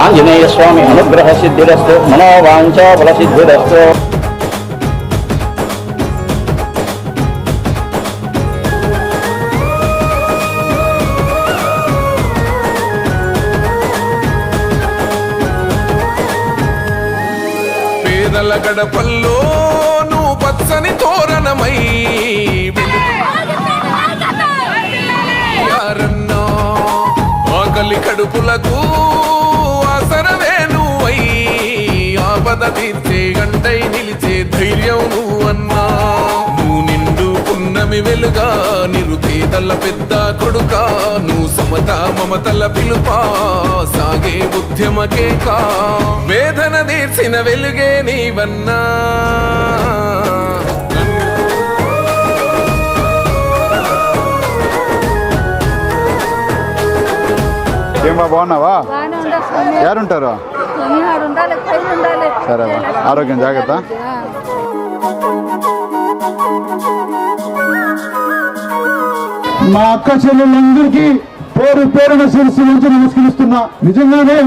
ఆంజనేయ స్వామి అనుగ్రహ సిద్ధిరస్తు, మనోవాంఛ బల సిద్ధిరస్తు. పేదల గడపల్లో నువ్వు పచ్చని తోరణమై యారన్నా ఆకలి కడుపులకు ఆసరవే నువ్వై ఆపద తీర్చే గంటై నిలిచే ధైర్యం నువ్వన్నా. నువ్వు నిండు పున్నమి వెలుగా నిరుపేదల పెద్ద కొడుక, నువ్వు సమత మమతల పిలుపా సాగే ఉద్యమకే కా. వేదన తీర్చిన వెలుగే నీవన్నా. ఏమా బాగున్నావా? ఎవరుంటారు? సరే ఆరోగ్యం జాగ్రత్త. మా అక్క చెల్లెళ్ళందరికీ పేరు పేరున శిరస్సు నుంచి నమస్కరిస్తున్నా. నిజంగానే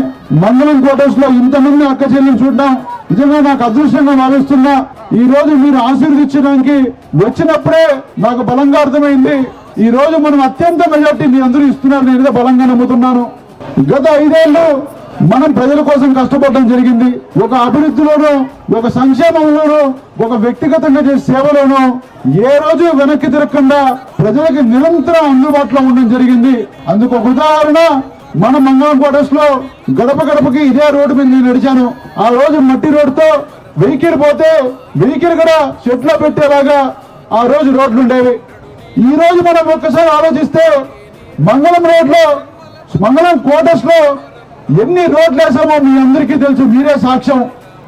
మండలం క్వార్టర్స్ లో ఇంతమంది అక్క చెల్లెలు చూడడం నిజంగా నాకు అదృష్టంగా భావిస్తున్నా. ఈ రోజు మీరు ఆశీర్వదించడానికి వచ్చినప్పుడే నాకు బలంగా అర్థమైంది. ఈ రోజు మనం అత్యంత మెజార్టీ మీ అందరూ ఇస్తున్నారు, నేను బలంగా నమ్ముతున్నాను. గత 5 ఏళ్ళు మనం ప్రజల కోసం కష్టపడడం జరిగింది. ఒక అభివృద్ధిలోనూ, ఒక సంక్షేమంలోనూ, ఒక వ్యక్తిగతంగా చేసే సేవలోనూ ఏ రోజు వెనక్కి తిరగకుండా ప్రజలకు నిరంతరం అందుబాటులో ఉండడం జరిగింది. అందుకు ఒక ఉదాహరణ, మన మంగళం క్వార్టర్స్ లో గడప గడపకి ఇదే రోడ్డు మీద నేను నడిచాను. ఆ రోజు మట్టి రోడ్డుతో వెహికల్ పోతే వెహికల్ కూడా షెట్లో పెట్టేలాగా ఆ రోజు రోడ్లు ఉండేవి. ఈ రోజు మనం ఒక్కసారి ఆలోచిస్తే మంగళం రోడ్లో, మంగళం క్వార్టర్స్ లో ఎన్ని రోడ్లు వేసామో మీ అందరికీ తెలుసు, మీరే సాక్ష్యం.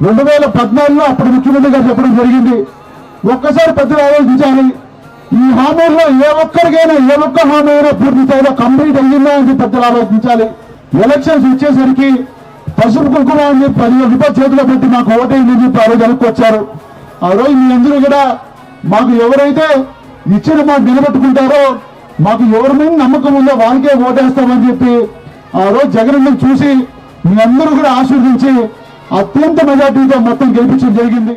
2014లో అప్పుడు ముఖ్యమంత్రి గారు చెప్పడం జరిగింది. ఒక్కసారి పెద్దలు ఆలోచించాలి, ఈ హామీల్లో ఏ ఒక్కరికైనా ఏ ఒక్క హామీ అయినా పూర్తి స్థాయిలో కంప్లీట్ అయ్యిందా అని పెద్దలు ఆలోచించాలి. ఎలక్షన్స్ వచ్చేసరికి పసుపు కుంకుమ అని చెప్పి 10,000 రూపాయలు చేతిలో పెట్టి మాకు ఓటేయండి చెప్పి ఆ రోజు వెనక్కొచ్చారు. ఆ రోజు మీ అందరూ కూడా మాకు ఎవరైతే ఇచ్చిన మాట నిలబెట్టుకుంటారో, మాకు ఎవరి మీద నమ్మకం ఉందో వాళ్ళకే ఓటేస్తామని చెప్పి ఆ రోజు జగన్ చూసి మీ అందరూ కూడా ఆశీర్వదించి అత్యంత మెజార్టీతో మొత్తం గెలిపించడం జరిగింది.